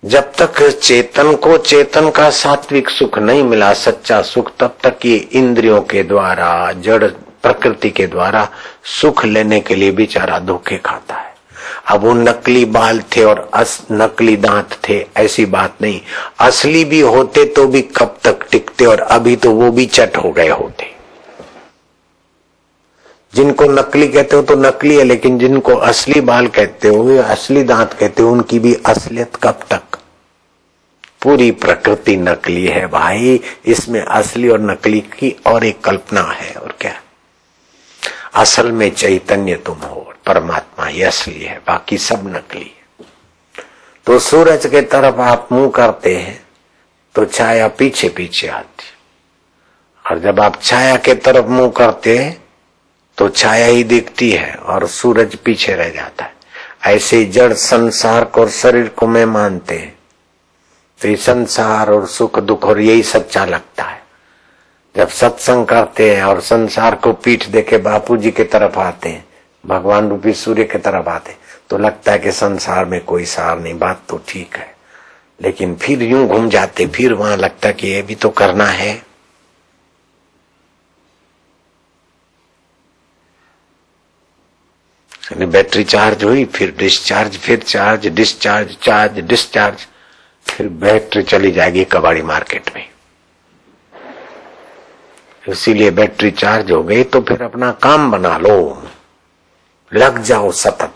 जब तक चेतन को चेतन का सात्विक सुख नहीं मिला, सच्चा सुख, तब तक ये इंद्रियों के द्वारा, जड़ प्रकृति के द्वारा सुख लेने के लिए बेचारा धोखे खाता है। अब वो नकली बाल थे और नकली दांत थे, ऐसी बात नहीं। असली भी होते तो भी कब तक टिकते, और अभी तो वो भी चट हो गए होते। जिनको नकली कहते हो तो नकली है, लेकिन जिनको असली बाल कहते हो, असली दांत कहते हो, उनकी भी असलियत कब तक। पूरी प्रकृति नकली है भाई, इसमें असली और नकली की और एक कल्पना है। और क्या, असल में चैतन्य तुम हो, परमात्मा ही असली है, बाकी सब नकली है। तो सूरज के तरफ आप मुंह करते हैं तो छाया पीछे पीछे आती, और जब आप छाया के तरफ मुंह करते हैं तो छाया ही दिखती है और सूरज पीछे रह जाता है। ऐसे जड़ संसार को और शरीर को मैं मानते हैं तो ये संसार और सुख दुख और यही सच्चा लगता है। जब सत्संग करते हैं और संसार को पीठ देके बापूजी की तरफ आते हैं, भगवान रूपी सूर्य की तरफ आते हैं, तो लगता है कि संसार में कोई सार नहीं। बात तो ठीक है, लेकिन फिर यूं घूम जाते, फिर वहां लगता है कि ये भी तो करना है। बैटरी चार्ज हुई, फिर डिस्चार्ज, फिर चार्ज, डिस्चार्ज, चार्ज, डिस्चार्ज, फिर बैटरी चली जाएगी कबाड़ी मार्केट में। इसीलिए बैटरी चार्ज हो गई तो फिर अपना काम बना लो, लग जाओ सतत।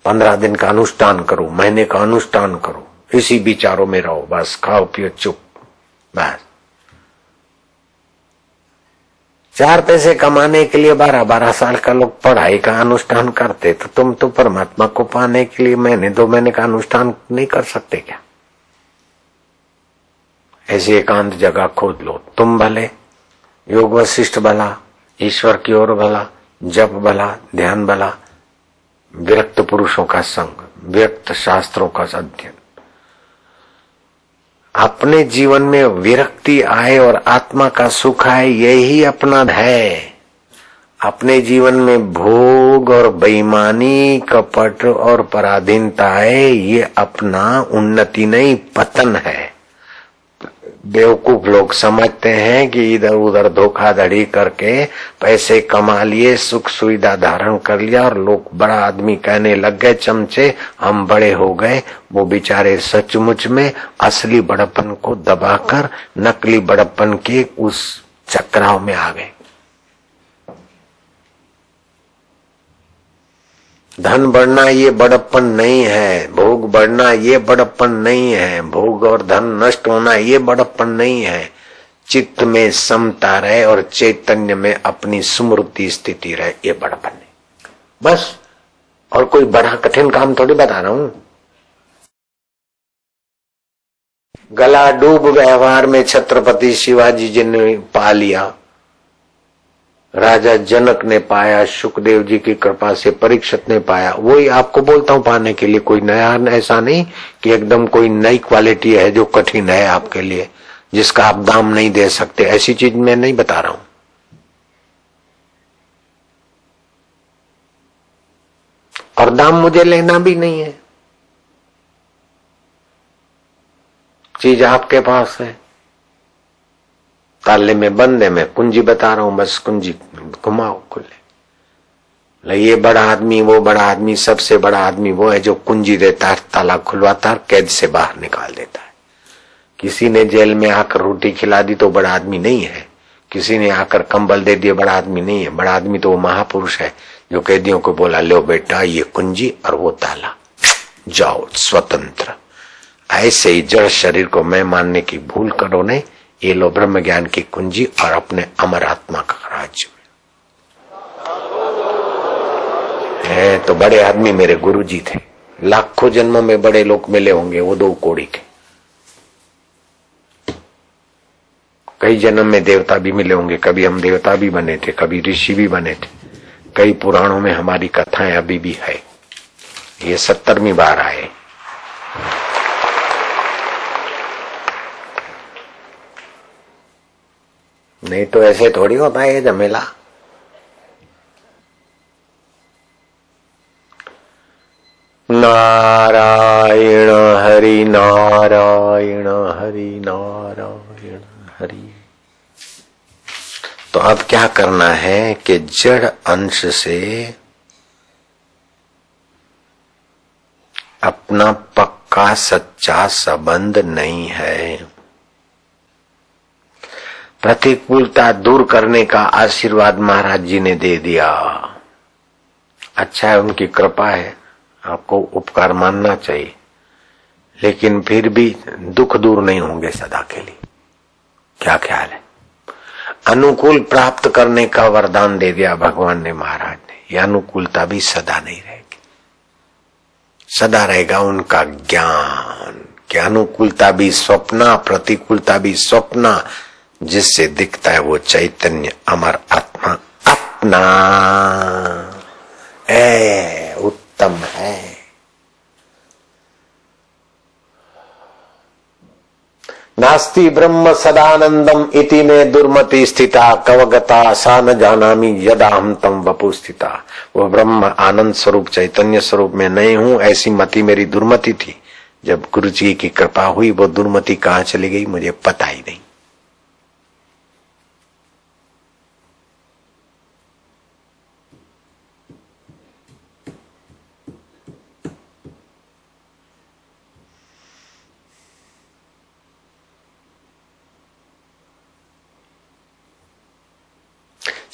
15 दिन का अनुष्ठान करो, महीने का अनुष्ठान करो, इसी विचारों में रहो, बस खाओ पियो चुप, बस। 4 पैसे कमाने के लिए 12-12 साल का लोग पढ़ाई का अनुष्ठान करते, तो तुम तो परमात्मा को पाने के लिए महीने 2 महीने का अनुष्ठान नहीं कर सकते क्या? ऐसी एकांत जगह खोद लो, तुम भले, योग वशिष्ठ भला, ईश्वर की ओर भला, जप भला, ध्यान भला, विरक्त पुरुषों का संग, विरक्त शास्त्रों का अध्ययन। अपने जीवन में विरक्ति आए और आत्मा का सुख आए, यही अपना है। अपने जीवन में भोग और बेईमानी, कपट और पराधीनता आए, ये अपना उन्नति नहीं, पतन है। बेवकूफ लोग समझते हैं कि इधर उधर धोखाधड़ी करके पैसे कमा लिए, सुख सुविधा धारण कर लिया और लोग बड़ा आदमी कहने लग गए, चमचे, हम बड़े हो गए। वो बेचारे सचमुच में असली बड़प्पन को दबाकर नकली बड़प्पन के उस चक्राव में आ गए। धन बढ़ना ये बड़प्पन नहीं है, भोग बढ़ना ये बड़प्पन नहीं है, भोग और धन नष्ट होना ये बड़प्पन नहीं है। चित्त में समता रहे और चैतन्य में अपनी स्मृति स्थिति रहे, ये बड़प्पन है बस। और कोई बड़ा कठिन काम थोड़ी बता रहा हूं। गला डूब व्यवहार में छत्रपति शिवाजी जी ने पा लिया, राजा जनक ने पाया, सुखदेव जी की कृपा से परीक्षित ने पाया। वही आपको बोलता हूं, पाने के लिए कोई नया, ऐसा नहीं कि एकदम कोई नई क्वालिटी है जो कठिन है आपके लिए, जिसका आप दाम नहीं दे सकते, ऐसी चीज मैं नहीं बता रहा हूं। और दाम मुझे लेना भी नहीं है, चीज आपके पास है, ताले में बंद है, मैं कुंजी बता रहा हूं, बस कुंजी घुमाओ खुले। ये बड़ा आदमी, वो बड़ा आदमी, सबसे बड़ा आदमी वो है जो कुंजी देता है, ताला खुलवाता है, कैद से बाहर निकाल देता है। किसी ने जेल में आकर रोटी खिला दी तो बड़ा आदमी नहीं है, किसी ने आकर कंबल दे दिया बड़ा आदमी नहीं है। बड़ा आदमी तो वो महापुरुष है जो कैदियों को बोला, लो बेटा ये कुंजी और वो ताला, जाओ स्वतंत्र। ऐसे ही जड़ शरीर को मैं मानने की भूल करो नहीं, ये लो ब्रह्म ज्ञान की कुंजी और अपने अमर आत्मा का राज्य है। तो बड़े आदमी मेरे गुरुजी थे, लाखों जन्मों में बड़े लोग मिले होंगे, वो 2 कोड़ी के। कई जन्म में देवता भी मिले होंगे, कभी हम देवता भी बने थे, कभी ऋषि भी बने थे। कई पुराणों में हमारी कथाएं अभी भी है। ये 70वीं बार आए। नहीं तो ऐसे थोड़ी होता है ये झमेला। नारायण हरि नारायण हरि नारायण हरि। तो अब क्या करना है कि जड़ अंश से अपना पक्का सच्चा संबंध नहीं है। प्रतिकूलता दूर करने का आशीर्वाद महाराज जी ने दे दिया। अच्छा है, उनकी कृपा है, आपको उपकार मानना चाहिए, लेकिन फिर भी दुख दूर नहीं होंगे सदा के लिए। क्या ख्याल है? अनुकूल प्राप्त करने का वरदान दे दिया भगवान ने, महाराज ने। यह अनुकूलता भी सदा नहीं रहेगी, सदा रहेगा उनका ज्ञान कि अनुकूलता भी स्वप्न, प्रतिकूलता भी स्वप्न, जिससे दिखता है वो चैतन्य अमर आत्मा अपना उत्तम है। नास्ति ब्रह्म सदानंदम इति में दुर्मति स्थिता कवगता सा न जानामि यदा हम तम वपु स्थिता। वो ब्रह्म आनंद स्वरूप चैतन्य स्वरूप में नहीं हूं, ऐसी मति मेरी दुर्मति थी। जब गुरु जी की कृपा हुई वो दुर्मति कहां चली गई मुझे पता ही नहीं।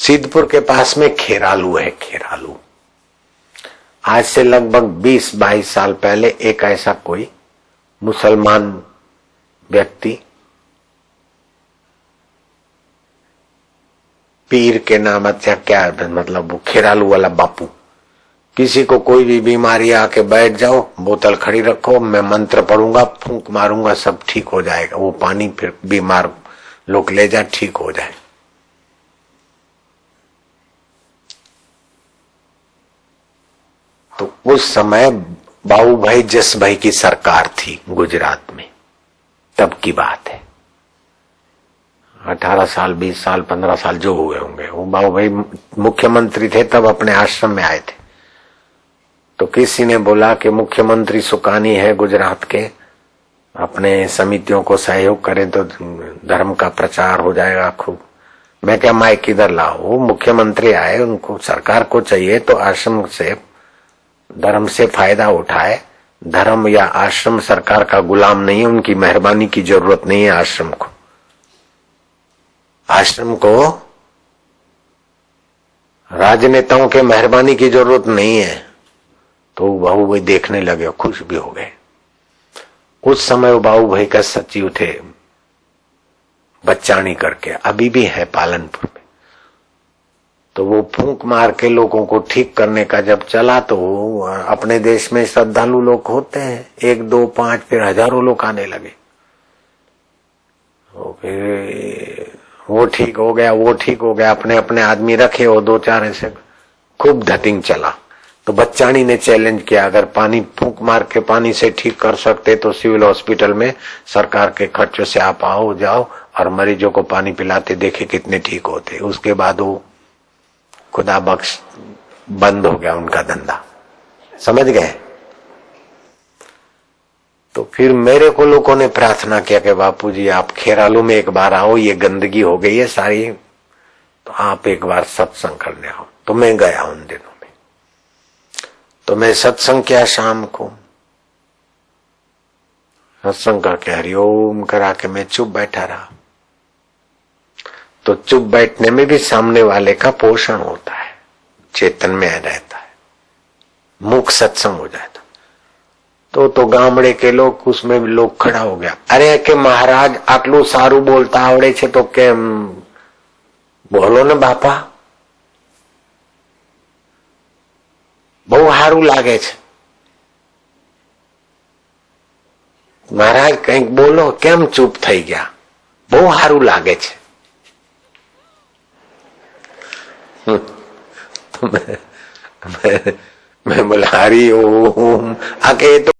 सिद्धपुर के पास में खेरालू है। खेरालू आज से लगभग 20-22 साल पहले एक ऐसा कोई मुसलमान व्यक्ति पीर के नाम अच्छा क्या मतलब वो खेरालू वाला बापू, किसी को कोई भी बीमारी आके बैठ जाओ, बोतल खड़ी रखो, मैं मंत्र पढ़ूंगा, फूंक मारूंगा, सब ठीक हो जाएगा। वो पानी फिर बीमार लोग ले जा, ठीक हो जाए। तो उस समय बाबू भाई जस भाई की सरकार थी गुजरात में, तब की बात है। 18 साल 20 साल 15 साल जो हुए होंगे। वो बाबू भाई मुख्यमंत्री थे, तब अपने आश्रम में आए थे। तो किसी ने बोला कि मुख्यमंत्री सुकानी है गुजरात के, अपने समितियों को सहयोग करें तो धर्म का प्रचार हो जाएगा खूब। मैं क्या माइक किधर लाऊं? वो मुख्यमंत्री आए, उनको सरकार को चाहिए तो आश्रम से धर्म से फायदा उठाए। धर्म या आश्रम सरकार का गुलाम नहीं है, उनकी मेहरबानी की जरूरत नहीं है आश्रम को। आश्रम को राजनेताओं के मेहरबानी की जरूरत नहीं है। तो बाबू भाई देखने लगे, खुश भी हो गए। उस समय वो बाबू भाई का सचिव थे बच्चानी करके, अभी भी है पालनपुर में। तो वो फूंक मार के लोगों को ठीक करने का जब चला, तो अपने देश में श्रद्धालु लोग होते हैं, 1 2 5 फिर हजारों लोग आने लगे। फिर वो ठीक हो गया, वो ठीक हो गया, अपने अपने आदमी रखे, वो 2-4 ऐसे खूब धतिंग चला। तो बच्चानी ने चैलेंज किया, अगर पानी फूंक मार के पानी से ठीक कर सकते तो सिविल हॉस्पिटल में सरकार के खर्चों से आप आओ जाओ और मरीजों को पानी पिलाते, देखे कितने ठीक होते। उसके बाद वो खुदा बख्श बंद हो गया उनका धंधा, समझ गए। तो फिर मेरे को लोगों ने प्रार्थना किया कि बापूजी आप खेरालू में एक बार आओ, ये गंदगी हो गई है सारी, तो आप एक बार सत्संग करने आओ। तो मैं गया उन दिनों में। तो मैं सत्संग किया शाम को, सत्संग करके हरिओम करा के मैं चुप बैठा रहा। तो चुप बैठने में भी सामने वाले का पोषण होता है, चेतन में रहता है, मुख सत्संग हो जाता। तो गामड़े के लोग, उसमें भी लोग खड़ा हो गया, अरे के महाराज आटलू सारू बोलता आवड़े छे तो केम बोलो ने बापा, बहु हारू लागे छे। महाराज कईक बोलो, केम चुप थई गया, बहु हारू लागे छे। तो मैं बोला हरि ओम, आके तो